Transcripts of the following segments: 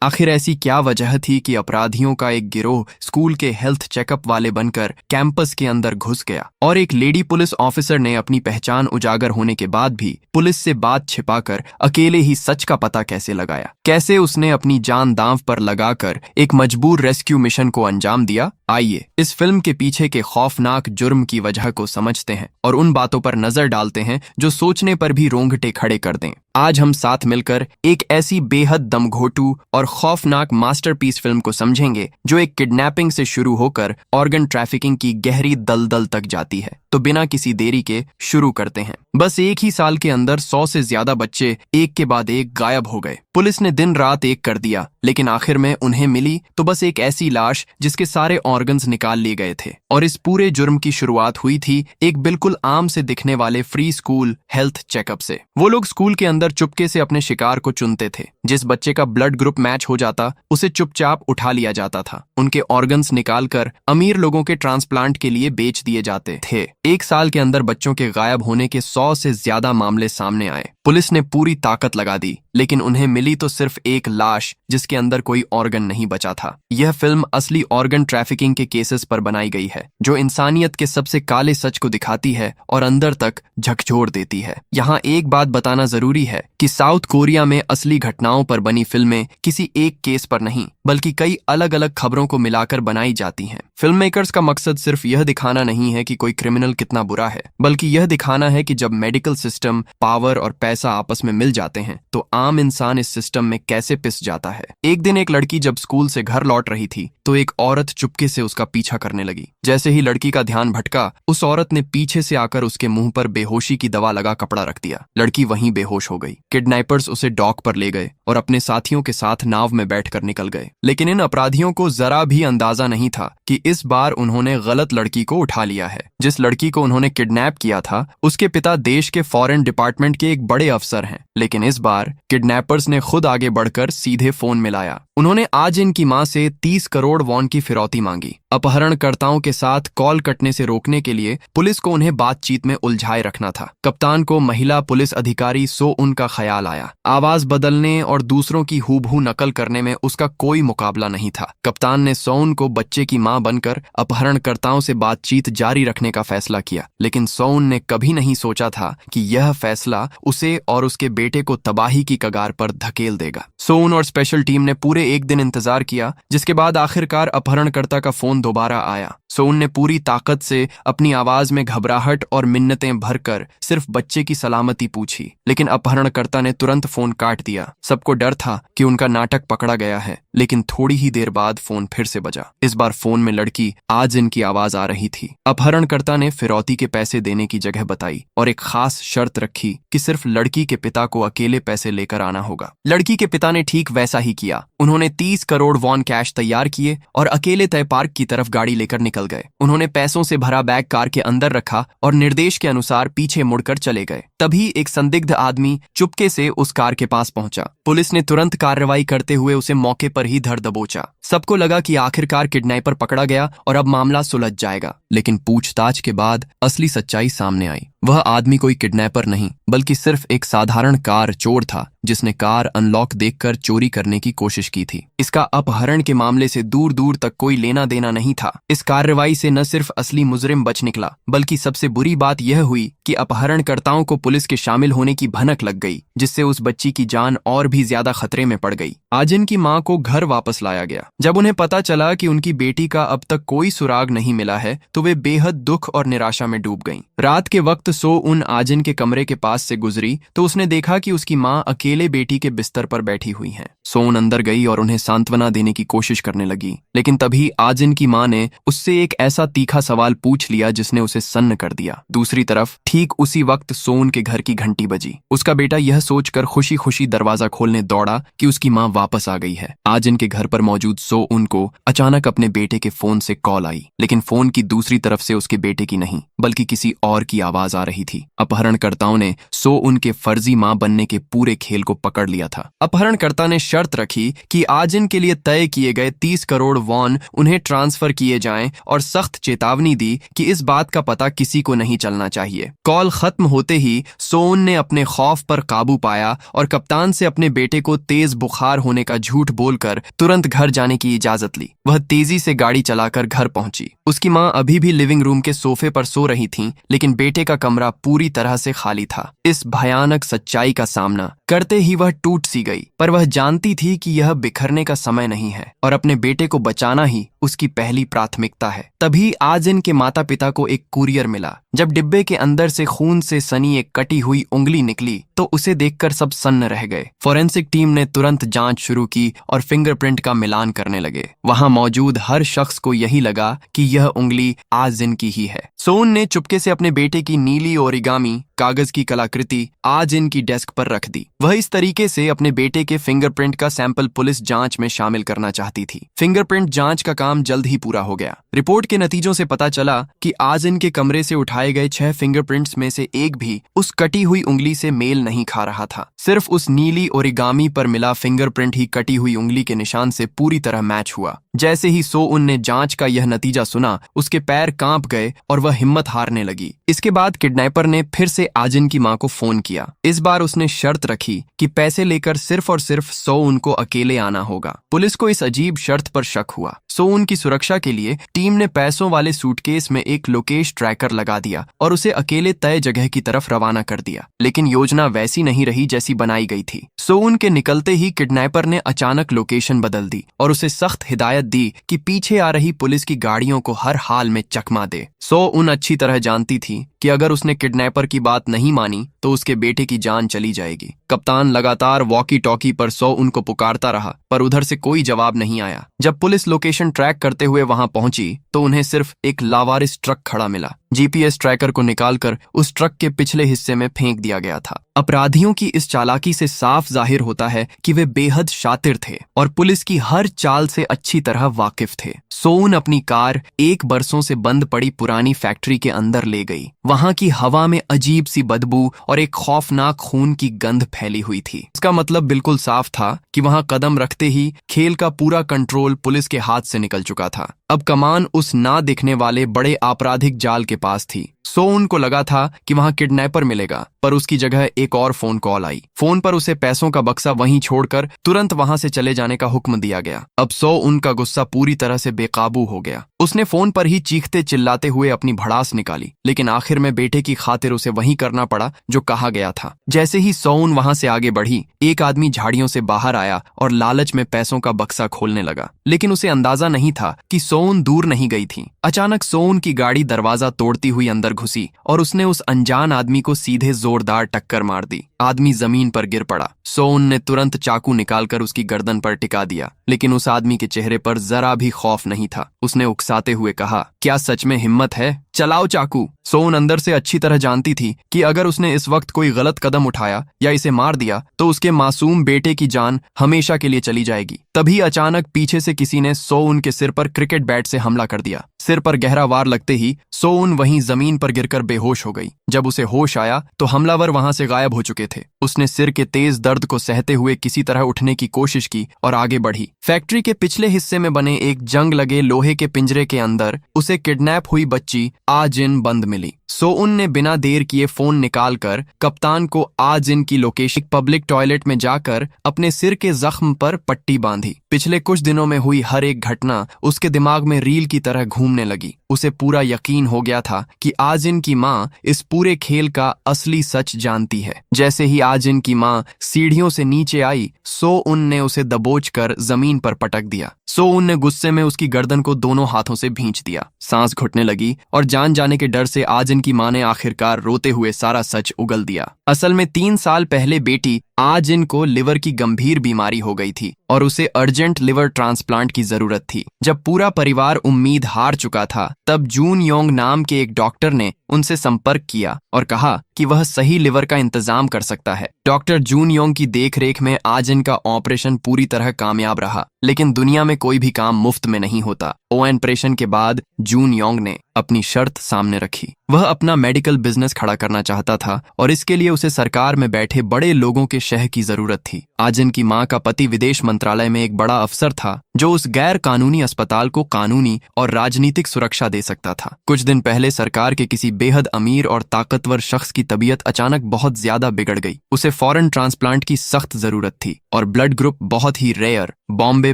आखिर ऐसी क्या वजह थी कि अपराधियों का एक गिरोह स्कूल के हेल्थ चेकअप वाले बनकर कैंपस के अंदर घुस गया और एक लेडी पुलिस ऑफिसर ने अपनी पहचान उजागर होने के बाद भी पुलिस से बात छिपाकर अकेले ही सच का पता कैसे लगाया? कैसे उसने अपनी जान दांव पर लगाकर एक मजबूर रेस्क्यू मिशन को अंजाम दिया? आइए इस फिल्म के पीछे के खौफनाक जुर्म की वजह को समझते हैं और उन बातों पर नजर डालते हैं जो सोचने पर भी रोंगटे खड़े कर दें। आज हम साथ मिलकर एक ऐसी बेहद दमघोटू और खौफनाक मास्टरपीस फिल्म को समझेंगे जो एक किडनैपिंग से शुरू होकर ऑर्गन ट्रैफिकिंग की गहरी दलदल तक जाती है। तो बिना किसी देरी के शुरू करते हैं। बस एक ही साल के अंदर 100 से ज्यादा बच्चे एक के बाद एक गायब हो गए। पुलिस ने दिन रात एक कर दिया, लेकिन आखिर में उन्हें मिली तो बस एक ऐसी लाश जिसके सारे ऑर्गन्स निकाल लिए गए थे। और इस पूरे जुर्म की शुरुआत हुई थी एक बिल्कुल आम से दिखने वाले फ्री स्कूल हेल्थ चेकअप से। वो लोग स्कूल के अंदर चुपके से अपने शिकार को चुनते थे। जिस बच्चे का ब्लड ग्रुप मैच हो जाता उसे चुपचाप उठा लिया जाता था। उनके ऑर्गन्स निकालकर अमीर लोगों के ट्रांसप्लांट के लिए बेच दिए जाते थे। एक साल के अंदर बच्चों के गायब होने के 100 से ज्यादा मामले सामने आए। पुलिस ने पूरी ताकत लगा दी, लेकिन उन्हें मिली तो सिर्फ एक लाश जिसके अंदर कोई ऑर्गन नहीं बचा था। यह फिल्म असली ऑर्गन ट्रैफिकिंग के केसेस पर बनाई गई है, जो इंसानियत के सबसे काले सच को दिखाती है और अंदर तक झकझोर देती है। यहाँ एक बात बताना जरूरी है कि साउथ कोरिया में असली घटनाओं पर बनी फिल्में किसी एक केस पर नहीं, बल्कि कई अलग अलग खबरों को मिलाकर बनाई जाती हैं। फिल्म मेकर्स का मकसद सिर्फ यह दिखाना नहीं है कि कोई क्रिमिनल कितना बुरा है, बल्कि यह दिखाना है कि जब मेडिकल सिस्टम, पावर और पैसा आपस में मिल जाते हैं तो आम इंसान इस सिस्टम में कैसे पिस जाता है। एक दिन एक लड़की जब स्कूल से घर लौट रही थी तो एक औरत चुपके से उसका पीछा करने लगी। जैसे ही लड़की का ध्यान भटका, उस औरत ने पीछे से आकर उसके मुंह पर बेहोशी की दवा लगा कपड़ा रख दिया। लड़की वहीं बेहोश हो गई। किडनैपर्स उसे डॉक पर ले गए और अपने साथियों के साथ नाव में बैठकर निकल गए। लेकिन इन अपराधियों को जरा भी अंदाजा नहीं था कि इस बार उन्होंने गलत लड़की को उठा लिया है। जिस लड़की को उन्होंने किडनैप किया था उसके पिता देश के फॉरेन डिपार्टमेंट के एक बड़े अफसर हैं। लेकिन इस बार किडनैपर्स ने खुद आगे बढ़कर सीधे फोन मिलाया। उन्होंने आज इनकी मां से 30 करोड़ वॉन की फिरौती मांगी। अपहरणकर्ताओं के साथ कॉल कटने से रोकने के लिए पुलिस को उन्हें बातचीत में उलझाए रखना था। कप्तान को महिला पुलिस अधिकारी सो उन का ख्याल आया। आवाज बदलने और दूसरों की हूबहू नकल करने में उसका कोई मुकाबला नहीं था। कप्तान ने सोन को बच्चे की मां बनकर अपहरणकर्ताओं से बातचीत जारी रखने का फैसला किया। लेकिन सोन ने कभी नहीं सोचा था कि यह फैसला उसे और उसके बेटे को तबाही की कगार पर धकेल देगा। सोन और स्पेशल टीम ने पूरे एक दिन इंतजार किया, जिसके बाद आखिरकार अपहरणकर्ता का फोन दोबारा आया। सोन ने पूरी ताकत से अपनी आवाज में घबराहट और मिन्नतें भरकर सिर्फ बच्चे की सलामती पूछी। लेकिन अपहरणकर्ता ने तुरंत फोन काट दिया। सबको डर था कि उनका नाटक पकड़ा गया है। लेकिन थोड़ी ही देर बाद फोन फिर से बजा। इस बार फोन में लड़की आजिन की आवाज आ रही थी। अपहरणकर्ता ने फिरौती के पैसे देने की जगह बताई और एक खास शर्त रखी कि सिर्फ लड़की के पिता को अकेले पैसे लेकर आना होगा। लड़की के पिता ने ठीक वैसा ही किया। उन्होंने 30 करोड़ वॉन कैश तैयार किए और अकेले तय पार्क की तरफ गाड़ी लेकर निकल गए। उन्होंने पैसों से भरा बैग कार के अंदर रखा और निर्देश के अनुसार पीछे मुड़कर चले गए। तभी एक संदिग्ध आदमी चुपके से उस कार के पास पहुंचा। पुलिस ने तुरंत कार्रवाई करते हुए उसे मौके पर ही धर दबोचा। सबको लगा कि आखिरकार किडनैपर पकड़ा गया और अब मामला सुलझ जाएगा। लेकिन पूछताछ के बाद असली सच्चाई सामने आई। वह आदमी कोई किडनैपर नहीं, बल्कि सिर्फ एक साधारण कार चोर था जिसने कार अनलॉक देखकर चोरी करने की कोशिश की थी। इसका अपहरण के मामले से दूर दूर तक कोई लेना देना नहीं था। इस कार्रवाई से न सिर्फ असली मुजरिम बच निकला, बल्कि सबसे बुरी बात यह हुई कि अपहरणकर्ताओं को पुलिस के शामिल होने की भनक लग गई, जिससे उस बच्ची की जान और भी ज्यादा खतरे में पड़ गई। आजिन की मां को घर वापस लाया गया। जब उन्हें पता चला कि उनकी बेटी का अब तक कोई सुराग नहीं मिला है तो वे बेहद दुख और निराशा में डूब गईं। रात के वक्त सो उन आजिन के कमरे के पास से गुजरी तो उसने देखा कि उसकी मां अकेले बेटी के बिस्तर पर बैठी हुई है। सोन अंदर गई और उन्हें सांत्वना देने की कोशिश करने लगी। लेकिन तभी आजिन की मां ने उससे एक ऐसा तीखा सवाल पूछ लिया जिसने उसे सन्न कर दिया। दूसरी तरफ ठीक उसी वक्त सोन के घर की घंटी बजी। उसका बेटा यह सोचकर खुशी खुशी दरवाजा खोलने दौड़ा कि उसकी मां वापस आ गई है। आजिन के घर पर मौजूद सो उनको अचानक अपने बेटे के फोन से कॉल आई। लेकिन फोन की दूसरी तरफ से उसके बेटे की नहीं, बल्कि किसी और की आवाज आ रही थी। अपहरणकर्ताओं ने सो उनके फर्जी मां बनने के पूरे खेल को पकड़ लिया था। अपहरणकर्ता ने शर्त रखी कि कि आजिन के लिए तय किए गए 30 करोड़ वॉन उन्हें ट्रांसफर किए जाएं और सख्त चेतावनी दी कि इस बात का पता किसी को नहीं चलना चाहिए। कॉल खत्म होते ही सोन ने अपने खौफ पर काबू पाया और कप्तान से अपने बेटे को तेज बुखार होने का झूठ बोलकर तुरंत घर जाने की इजाजत ली। वह तेजी से गाड़ी चलाकर घर पहुंची। उसकी मां अभी भी लिविंग रूम के सोफे पर सो रही थीं, लेकिन बेटे का कमरा पूरी तरह से खाली था। इस भयानक सच्चाई का सामना करते ही वह टूट सी गई, पर वह जानती थी कि यह बिखरने का समय नहीं है और अपने बेटे को बचाना ही उसकी पहली प्राथमिकता है। तभी आजिन के माता पिता को एक कुरियर मिला। जब डिब्बे के अंदर से खून से सनी एक कटी हुई उंगली निकली तो उसे देखकर सब सन्न रह गए। फोरेंसिक टीम ने तुरंत जांच शुरू की और फिंगरप्रिंट का मिलान करने लगे। वहां मौजूद हर शख्स को यही लगा कि यह उंगली आजिन की ही है। सोन ने चुपके से अपने बेटे की नीली ओरिगामी कागज की कलाकृति आजिन की डेस्क पर रख दी। वह इस तरीके से अपने बेटे के फिंगरप्रिंट का सैंपल पुलिस जांच में शामिल करना चाहती थी। फिंगरप्रिंट जांच का काम जल्द ही पूरा हो गया। रिपोर्ट के नतीजों से पता चला कि आजिन के कमरे से उठाए गए 6 फिंगरप्रिंट्स में से एक भी उस कटी हुई उंगली से मेल नहीं खा रहा था। सिर्फ उस नीली ओरिगामी पर मिला फिंगरप्रिंट ही कटी हुई उंगली के निशान से पूरी तरह मैच हुआ। जैसे ही सोउन ने जांच का यह नतीजा सुना, उसके पैर कांप गए और वह हिम्मत हारने लगी। इसके बाद किडनैपर ने फिर से आजिन की मां को फोन किया। इस बार उसने शर्त रखी कि पैसे लेकर सिर्फ और सिर्फ सोउन को अकेले आना होगा। पुलिस को इस अजीब शर्त पर शक हुआ। सोउन की सुरक्षा के लिए टीम ने पैसों वाले सूटकेस में एक लोकेश ट्रैकर लगा दिया और उसे अकेले तय जगह की तरफ रवाना कर दिया। लेकिन योजना वैसी नहीं रही जैसी बनाई गई थी। सोउन के निकलते ही किडनैपर ने अचानक लोकेशन बदल दी और उसे सख्त हिदायत दी कि पीछे आ रही पुलिस की गाड़ियों को हर हाल में चकमा दे। सोउन अच्छी तरह जानती थी कि अगर उसने किडनैपर की बात नहीं मानी तो उसके बेटे की जान चली जाएगी। कप्तान लगातार वॉकी टॉकी पर सोउन को पुकारता रहा, पर उधर से कोई जवाब नहीं आया। जब पुलिस लोकेशन ट्रैक करते हुए वहां पहुंची तो उन्हें सिर्फ एक लावारिस ट्रक खड़ा मिला। जीपीएस ट्रैकर को निकालकर उस ट्रक के पिछले हिस्से में फेंक दिया गया था। अपराधियों की इस चालाकी से साफ जाहिर होता है कि वे बेहद शातिर थे और पुलिस की हर चाल से अच्छी तरह वाकिफ थे। सोउन अपनी कार एक बरसों से बंद पड़ी पुरानी फैक्ट्री के अंदर ले गई। वहां की हवा में अजीब सी बदबू और एक खौफनाक खून की गंध फैली हुई थी। इसका मतलब बिल्कुल साफ था कि वहां कदम रखते ही खेल का पूरा कंट्रोल पुलिस के हाथ से निकल चुका था। अब कमान उस ना दिखने वाले बड़े आपराधिक जाल के पास थी। सोउन को लगा था कि वहां किडनैपर मिलेगा, पर उसकी जगह एक और फोन कॉल आई। फोन पर उसे पैसों का बक्सा वहीं छोड़कर तुरंत वहां से चले जाने का हुक्म दिया गया। अब सोउन का गुस्सा पूरी तरह से बेकाबू हो गया। उसने फोन पर ही चीखते चिल्लाते हुए अपनी भड़ास निकाली, लेकिन आखिर में बेटे की खातिर उसे वही करना पड़ा जो कहा गया था। जैसे ही सोउन वहां से आगे बढ़ी, एक आदमी झाड़ियों से बाहर आया और लालच में पैसों का बक्सा खोलने लगा, लेकिन उसे अंदाजा नहीं था कि सोउन दूर नहीं गई थी। अचानक सोउन की गाड़ी दरवाजा तोड़ती हुई अंदर घुसी और उसने उस अनजान आदमी को सीधे जोरदार टक्कर मार दी। आदमी जमीन पर गिर पड़ा। सोउन ने तुरंत चाकू निकालकर उसकी गर्दन पर टिका दिया, लेकिन उस आदमी के चेहरे पर जरा भी खौफ नहीं था। उसने उकसाते हुए कहा, क्या सच में हिम्मत है? चलाओ चाकू। सोउन अंदर से अच्छी तरह जानती थी कि अगर उसने इस वक्त कोई गलत कदम उठाया या इसे मार दिया तो उसके मासूम बेटे की जान हमेशा के लिए चली जाएगी। तभी अचानक पीछे से किसी ने सोउन के सिर पर क्रिकेट बैट से हमला कर दिया। सिर पर गहरा वार लगते ही सोउन वहीं जमीन पर गिरकर बेहोश हो गई। जब उसे होश आया तो हमलावर वहां से गायब हो चुके थे। उसने सिर के तेज दर्द को सहते हुए किसी तरह उठने की कोशिश की और आगे बढ़ी। फैक्ट्री के पिछले हिस्से में बने एक जंग लगे लोहे के पिंजरे के अंदर उसे किडनैप हुई बच्ची आजिन बंद मिली। सोउन ने बिना देर किए फोन निकालकर कप्तान को आजिन की लोकेशन पब्लिक टॉयलेट में जाकर अपने सिर के जख्म पर पट्टी बांधी। पिछले कुछ दिनों में हुई हर एक घटना उसके दिमाग में रील की तरह घूमने लगी। उसे पूरा यकीन हो गया था कि आजिन की मां इस पूरे खेल का असली सच जानती है। जैसे ही आजिन की मां सीढ़ियों से नीचे आई, सोउन ने उसे दबोचकर जमीन पर पटक दिया। सोउन ने गुस्से में उसकी गर्दन को दोनों हाथों से भींच दिया। सांस घुटने लगी और जान जाने के डर से आजिन की मां ने आखिरकार रोते हुए सारा सच उगल दिया। असल में 3 साल पहले बेटी आजिन को लिवर की गंभीर बीमारी हो गई थी और उसे अर्जेंट लिवर ट्रांसप्लांट की जरूरत थी। जब पूरा परिवार उम्मीद हार चुका था, तब जून योंग नाम के एक डॉक्टर ने उनसे संपर्क किया और कहा कि वह सही लिवर का इंतजाम कर सकता है। डॉक्टर जून योंग की देखरेख में आजिन का ऑपरेशन पूरी तरह कामयाब रहा, लेकिन दुनिया में कोई भी काम मुफ्त में नहीं होता। ऑपरेशन के बाद जून योंग ने अपनी शर्त सामने रखी। वह अपना मेडिकल बिजनेस खड़ा करना चाहता था और इसके लिए उसे सरकार में बैठे बड़े लोगों के शह की जरूरत थी। आजिन की मां का पति विदेश मंत्रालय में एक बड़ा अफसर था जो उस गैर कानूनी अस्पताल को कानूनी और राजनीतिक सुरक्षा दे सकता था। कुछ दिन पहले सरकार के किसी बेहद अमीर और ताकतवर शख्स की तबीयत अचानक बहुत ज्यादा बिगड़ गई। उसे फॉरेन ट्रांसप्लांट की सख्त जरूरत थी और ब्लड ग्रुप बहुत ही रेयर बॉम्बे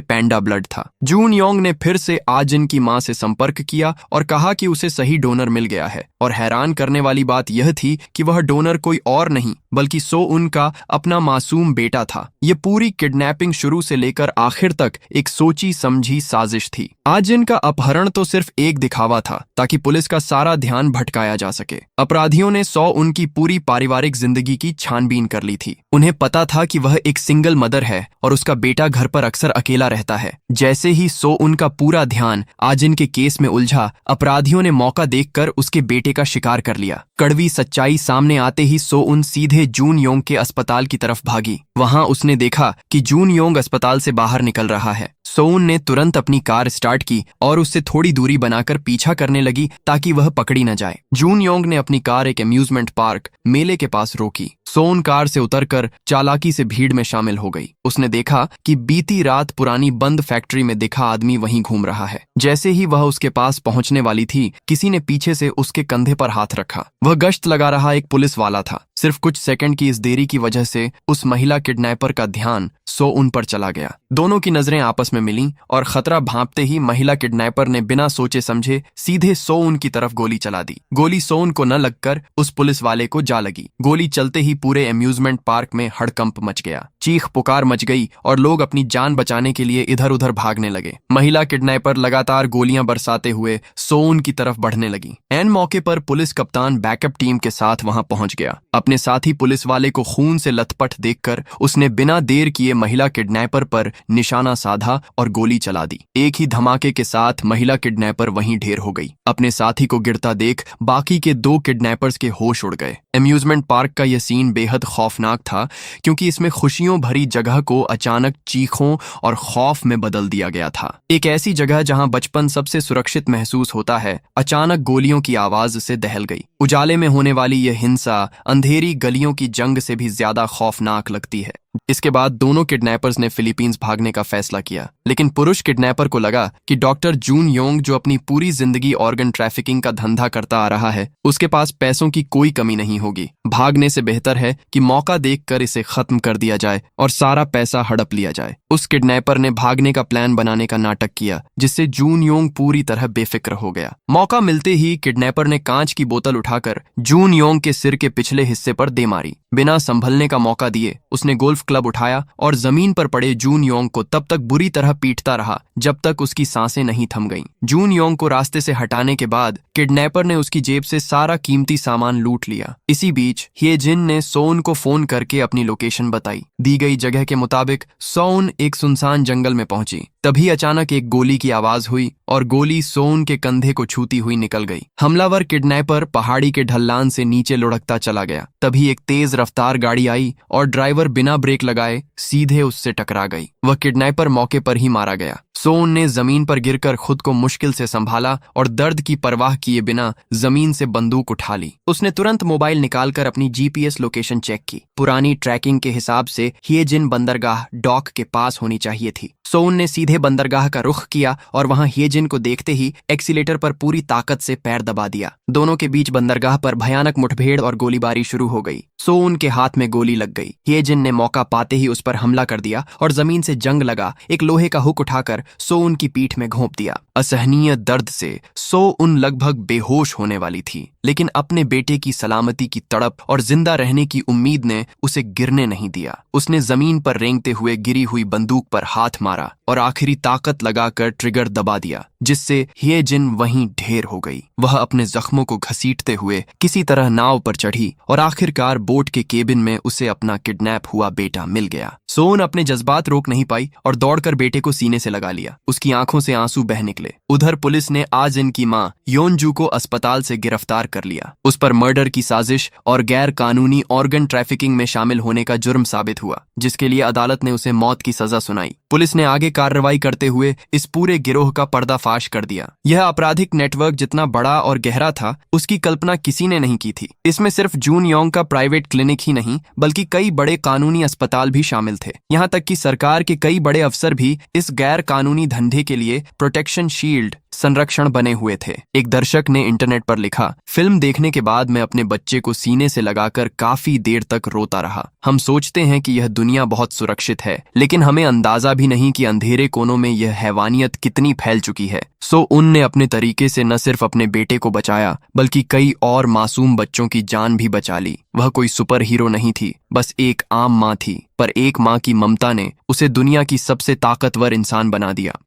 पैंडा ब्लड था। जून योंग ने फिर से आजिन की मां से संपर्क किया और कहा कि उसे सही डोनर मिल गया है। और हैरान करने वाली बात यह थी कि वह डोनर कोई और नहीं बल्कि सो उन का अपना मासूम बेटा था। ये पूरी किडनैपिंग शुरू से लेकर आखिर तक एक सोची समझी साजिश थी। आजिन का अपहरण तो सिर्फ एक दिखावा था ताकि पुलिस का सारा ध्यान भटकाया जा सके। अपराधियों ने सो उन की पूरी पारिवारिक जिंदगी की छानबीन कर ली थी। उन्हें पता था कि वह एक सिंगल मदर है और उसका बेटा घर पर अक्सर अकेला रहता है। जैसे ही सो उनका पूरा ध्यान आजिन के केस में उलझा, अपराधियों ने मौका देखकर उसके बेटे का शिकार कर लिया। कड़वी सच्चाई सामने आते ही सो उन सीधे जून योंग के अस्पताल की तरफ भागी। वहां उसने देखा कि जून योंग अस्पताल से बाहर निकल रहा है। सोन ने तुरंत अपनी कार स्टार्ट की और उससे थोड़ी दूरी बनाकर पीछा करने लगी ताकि वह पकड़ी न जाए। जून योंग ने अपनी कार एक अम्यूजमेंट पार्क मेले के पास रोकी। सोन कार से उतरकर चालाकी से भीड़ में शामिल हो गई। उसने देखा कि बीती रात पुरानी बंद फैक्ट्री में दिखा आदमी वहीं घूम रहा है। जैसे ही वह उसके पास पहुंचने वाली थी, किसी ने पीछे से उसके कंधे पर हाथ रखा। वह गश्त लगा रहा एक पुलिस वाला था। सिर्फ कुछ सेकंड की इस देरी की वजह से उस महिला किडनैपर का ध्यान सो उन पर चला गया। दोनों की नजरें आपस में मिलीं और खतरा भांपते ही महिला किडनैपर ने बिना सोचे समझे सीधे सो उन की तरफ गोली चला दी। गोली सो उन को न लगकर उस पुलिस वाले को जा लगी। गोली चलते ही पूरे अम्यूजमेंट पार्क में हड़कंप मच गया। चीख पुकार मच गई और लोग अपनी जान बचाने के लिए इधर उधर भागने लगे। महिला किडनैपर लगातार गोलियां बरसाते हुए सो उन की तरफ बढ़ने लगी। ऐन मौके पर पुलिस कप्तान बैकअप टीम के साथ वहां पहुंच गया। अपने साथी पुलिस वाले को खून से लथपथ देखकर उसने बिना देर किए महिला किडनैपर पर निशाना साधा और गोली चला दी। एक ही धमाके के साथ महिला किडनैपर वहीं ढेर हो गई। अपने साथी को गिरता देख बाकी के 2 किडनैपर्स के होश उड़ गए। अम्यूजमेंट पार्क का यह सीन बेहद खौफनाक था क्योंकि इसमें खुशियों भरी जगह को अचानक चीखों और खौफ में बदल दिया गया था। एक ऐसी जगह जहां बचपन सबसे सुरक्षित महसूस होता है, अचानक गोलियों की आवाज से दहल गई। उजाले में होने वाली यह हिंसा अंधेरी गलियों की जंग से भी ज्यादा खौफनाक लगती है। इसके बाद दोनों किडनैपर्स ने फिलीपींस भागने का फैसला किया, लेकिन पुरुष किडनैपर को लगा कि डॉक्टर जून योंग जो अपनी पूरी जिंदगी ऑर्गन ट्रैफिकिंग का धंधा करता आ रहा है, उसके पास पैसों की कोई कमी नहीं होगी। भागने से बेहतर है कि मौका देखकर इसे खत्म कर दिया जाए और सारा पैसा हड़प लिया जाए। उस किडनैपर ने भागने का प्लान बनाने का नाटक किया, जिससे जून योंग पूरी तरह बेफिक्र हो गया। मौका मिलते ही किडनैपर ने कांच की बोतल उठाकर जून योंग के सिर के पिछले हिस्से पर दे मारी। बिना संभलने का मौका दिए उसने गोल्फ क्लब उठाया और जमीन पर पड़े जून योंग को तब तक बुरी तरह पीटता रहा जब तक उसकी सांसें नहीं थम गईं। जून योंग को रास्ते से हटाने के बाद किडनैपर ने उसकी जेब से सारा कीमती सामान लूट लिया। इसी बीच ह्ये-जिन ने सोन को फोन करके अपनी लोकेशन बताई। दी गई जगह के मुताबिक सोन एक सुनसान जंगल में पहुंची। तभी अचानक एक गोली की आवाज हुई और गोली सोन के कंधे को छूती हुई निकल गई। हमलावर किडनैपर पहाड़ी के ढलान से नीचे लुढ़कता चला गया। तभी एक तेज रफ्तार गाड़ी आई और ड्राइवर बिना ब्रेक लगाए सीधे उससे टकरा गई। वह किडनैपर मौके पर ही मारा गया। सोन ने जमीन पर गिरकर खुद को मुश्किल से संभाला और दर्द की परवाह किए बिना जमीन से बंदूक उठा ली। उसने तुरंत मोबाइल निकालकर अपनी जीपीएस लोकेशन चेक की। पुरानी ट्रैकिंग के हिसाब से ह्ये-जिन बंदरगाह डॉक के पास होनी चाहिए थी। सोन ने सीधे बंदरगाह का रुख किया और वहां ह्ये-जिन को देखते ही एक्सीलेटर पर पूरी ताकत से पैर दबा दिया। दोनों के बीच बंदरगाह पर भयानक मुठभेड़ और गोलीबारी शुरू हो गई। सोन के हाथ में गोली लग गई। ह्ये-जिन ने मौका पाते ही उस पर हमला कर दिया और जमीन से जंग लगा एक लोहे का हुक उठाकर सोन की पीठ में घोंप दिया। असहनीय दर्द से सोन लगभग बेहोश होने वाली थी, लेकिन अपने बेटे की सलामती की तड़प और जिंदा रहने की उम्मीद ने उसे गिरने नहीं दिया। उसने जमीन पर रेंगते हुए गिरी हुई बंदूक पर हाथ मारा और आखिरी ताकत लगाकर ट्रिगर दबा दिया, जिससे ह्ये-जिन वहीं ढेर हो गई। वह अपने जख्मों को घसीटते हुए किसी तरह नाव पर चढ़ी और आखिरकार बोट के केबिन में उसे अपना किडनैप हुआ बेटा मिल गया। सोन अपने जज्बात रोक नहीं पाई और दौड़कर बेटे को सीने से लगा लिया। उसकी आंखों से आंसू बह निकले। उधर पुलिस ने आजिन की मां योनजू को अस्पताल से गिरफ्तार कर लिया। उस पर मर्डर की साजिश और गैर कानूनी ऑर्गन ट्रैफिकिंग में शामिल होने का जुर्म साबित हुआ, जिसके लिए अदालत ने उसे मौत की सजा सुनाई। पुलिस ने आगे कार्रवाई करते हुए इस पूरे गिरोह का पर्दाफाश कर दिया। यह आपराधिक नेटवर्क जितना बड़ा और गहरा था, उसकी कल्पना किसी ने नहीं की थी। इसमें सिर्फ जून योंग का प्राइवेट क्लिनिक ही नहीं, बल्कि कई बड़े कानूनी अस्पताल भी शामिल थे। यहाँ तक कि सरकार के कई बड़े अफसर भी इस गैर कानूनी धंधे के लिए प्रोटेक्शन शील्ड संरक्षण बने हुए थे। एक दर्शक ने इंटरनेट पर लिखा, फिल्म देखने के बाद मैं अपने बच्चे को सीने से लगाकर काफी देर तक रोता रहा। हम सोचते हैं कि यह दुनिया बहुत सुरक्षित है, लेकिन हमें अंदाजा भी नहीं कि अंधेरे कोनों में यह हैवानियत कितनी फैल चुकी है। सो उनने अपने तरीके से न सिर्फ अपने बेटे को बचाया, बल्कि कई और मासूम बच्चों की जान भी बचा ली। वह कोई सुपर हीरो नहीं थी, बस एक आम माँ थी, पर एक माँ की ममता ने उसे दुनिया की सबसे ताकतवर इंसान बना दिया।